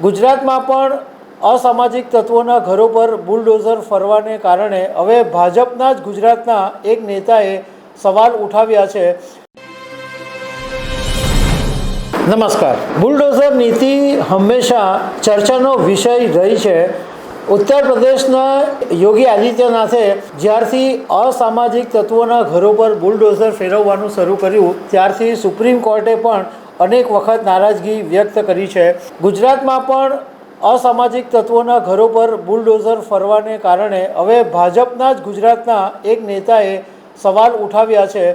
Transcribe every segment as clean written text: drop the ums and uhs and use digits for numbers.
ગુજરાતમાં પણ અસામાજિક તત્વોના ઘરો પર બુલડોઝર ફરવાને કારણે હવે ભાજપના જ ગુજરાતના એક નેતાએ સવાલ ઉઠાવ્યા છે। નમસ્કાર। બુલડોઝર નીતિ હંમેશા ચર્ચાનો વિષય રહી છે। ઉત્તર પ્રદેશના યોગી આદિત્યનાથે જ્યારથી અસામાજિક તત્વોના ઘરો પર બુલડોઝર ફેરવવાનું શરૂ કર્યું ત્યારથી સુપ્રીમ કોર્ટે પણ અનેક વખત નારાજગી વ્યક્ત કરી છે। ગુજરાતમાં પણ અસામાજિક તત્વોના ઘરો પર બુલડોઝર ફરવાને કારણે હવે ભાજપના જ ગુજરાતના એક નેતાએ સવાલ ઉઠાવ્યા છે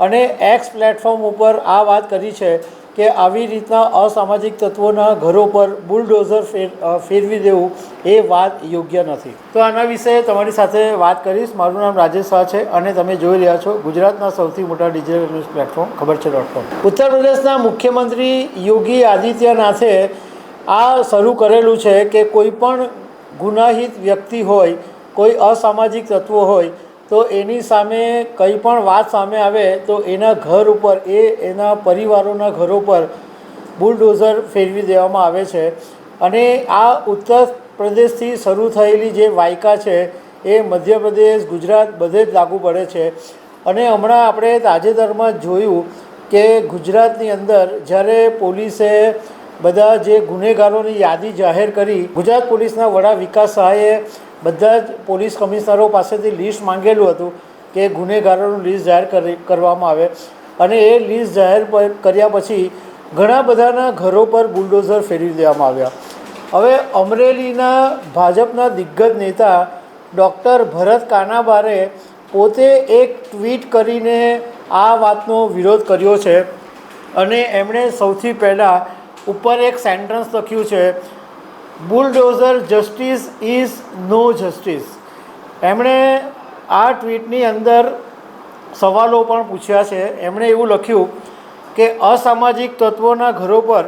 અને એક્સ પ્લેટફોર્મ ઉપર આ વાત કરી છે કે આવી રીતના અસામાજિક તત્વોના ઘરો પર બુલડોઝર ફેરવી દેવું એ વાત યોગ્ય નથી। તો આના વિશે તમારી સાથે વાત કરીશ। મારું નામ રાજેશ શાહ છે અને તમે જોઈ રહ્યા છો ગુજરાતના સૌથી મોટા ડિજિટલ ન્યૂઝ પ્લેટફોર્મ ખબરછે.com। ઉત્તર પ્રદેશના મુખ્યમંત્રી યોગી આદિત્યનાથે આ શરૂ કરેલું છે કે કોઈ પણ ગુનાહિત વ્યક્તિ હોય, કોઈ અસામાજિક તત્વો હોય તો એની સામે કંઈ પણ વાત સામે આવે તો એના ઘર ઉપર એના પરિવારોના ઘરો પર બુલડોઝર ફેરવી દેવામાં આવે છે અને આ ઉત્તર પ્રદેશથી શરૂ થયેલી જે વાયકા છે એ મધ્યપ્રદેશ, ગુજરાત બધે જ લાગુ પડે છે। અને હમણાં આપણે તાજેતરમાં જોયું કે ગુજરાતની અંદર જ્યારે પોલીસે બધા જે ગુનેગારોની યાદી જાહેર કરી, ગુજરાત પોલીસના વડા વિકાસ સહાયે બધા જ પોલીસ કમિશનરો પાસેથી લિસ્ટ માંગેલું હતું કે ગુનેગારોનું લિસ્ટ જાહેર કરવામાં આવે અને એ લિસ્ટ જાહેર કર્યા પછી ઘણા બધાના ઘરો પર બુલડોઝર ફેરવી દેવામાં આવ્યા। હવે અમરેલીના ભાજપના દિગ્ગજ નેતા ડૉક્ટર ભરત કાનાબારે પોતે એક ટ્વીટ કરીને આ વાતનો વિરોધ કર્યો છે અને એમણે સૌથી પહેલાં ઉપર એક સેન્ટન્સ લખ્યું છે, bulldozer justice is no justice. એમણે આ ટ્વીટની અંદર સવાલો પણ પૂછ્યા છે। એમણે એવું લખ્યું કે અસામાજિક તત્વોના ઘરો પર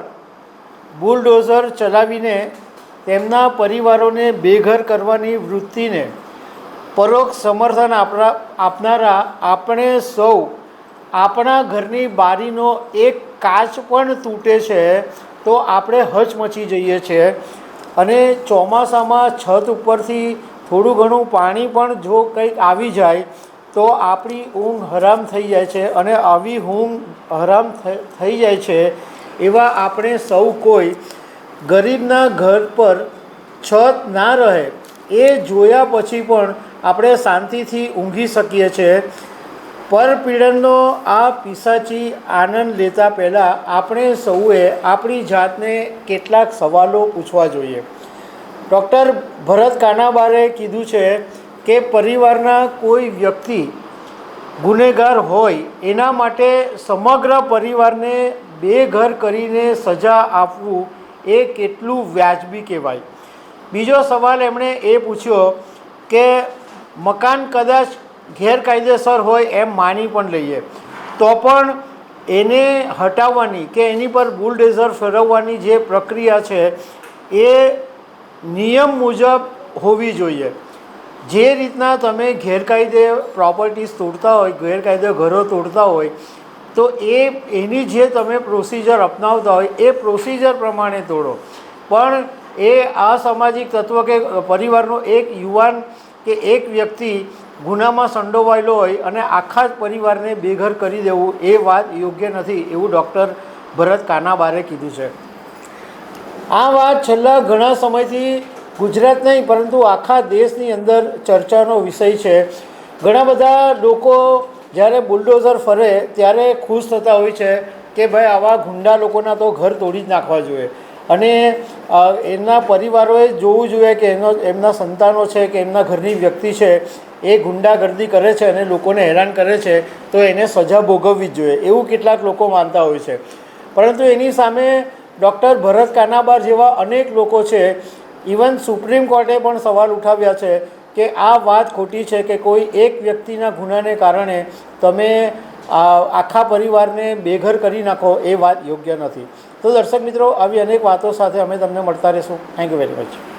બુલડોઝર ચલાવીને તેમના પરિવારોને બેઘર કરવાની વૃત્તિને પરોક્ષ સમર્થન આપનારા આપણે સૌ આપણા ઘરની બારીનો એક કાચ પણ તૂટે છે તો આપણે હચમચી જઈએ છીએ અને ચોમાસામાં છત ઉપરથી થોડું ઘણું પાણી પણ જો કંઈક આવી જાય તો આપણી ઊંઘ હરામ થઈ જાય છે અને આવી ઊંઘ હરામ થઈ જાય છે એવા આપણે સૌ કોઈ ગરીબના ઘર પર છત ના રહે એ જોયા પછી પણ આપણે શાંતિથી ઊંઘી શકીએ છીએ। પરપીડનનો આ પિશાચી આનંદ લેતા પહેલાં આપણે સૌએ આપણી જાતને કેટલાક સવાલો પૂછવા જોઈએ। ડૉક્ટર ભરત કાનાબારે કીધું છે કે પરિવારના કોઈ વ્યક્તિ ગુનેગાર હોય એના માટે સમગ્ર પરિવારને બેઘર કરીને સજા આપવું એ કેટલું વ્યાજબી કહેવાય। બીજો સવાલ એમણે એ પૂછ્યો કે મકાન કદાચ ગેરકાયદેસર હોય એમ માની પણ લઈએ તો પણ એને હટાવવાની કે એની પર બુલડોઝર ફેરવવાની જે પ્રક્રિયા છે એ નિયમ મુજબ હોવી જોઈએ। જે રીતના તમે ગેરકાયદે પ્રોપર્ટીઝ તોડતા હોય, ગેરકાયદે ઘરો તોડતા હોય તો એની જે તમે પ્રોસિજર અપનાવતા હોય એ પ્રોસિજર પ્રમાણે તોડો। પણ એ અસામાજિક તત્વ કે પરિવારનો એક યુવાન કે એક વ્યક્તિ ગુનામાં સંડોવાયેલો હોય અને આખા જ પરિવારને બેઘર કરી દેવું એ વાત યોગ્ય નથી એવું ડૉક્ટર ભરત કાનાબારે કીધું છે। આ વાત છેલ્લા ઘણા સમયથી ગુજરાત નહીં પરંતુ આખા દેશની અંદર ચર્ચાનો વિષય છે। ઘણા બધા લોકો જ્યારે બુલડોઝર ફરે ત્યારે ખુશ થતા હોય છે કે ભાઈ આવા ગુંડા લોકોના તો ઘર તોડી જ નાખવા જોઈએ અને એમના પરિવારોએ જોવું જોઈએ કે એમના સંતાનો છે કે એમના ઘરની વ્યક્તિ છે એ ગુંડાગર્દી કરે છે અને લોકોને હેરાન કરે છે તો એને સજા ભોગવવી જ જોઈએ એવું કેટલાક લોકો માનતા હોય છે। પરંતુ એની સામે ડૉક્ટર ભરત કાનાબાર જેવા અનેક લોકો છે, ઇવન સુપ્રીમ કોર્ટે પણ સવાલ ઉઠાવ્યા છે કે આ વાત ખોટી છે કે કોઈ એક વ્યક્તિના ગુનાને કારણે તમે આખા પરિવારને બેઘર કરી નાખો એ વાત યોગ્ય નથી। તો દર્શક મિત્રો આવી અનેક વાતો સાથે અમે તમને મળતા રહીશું। Thank you very much.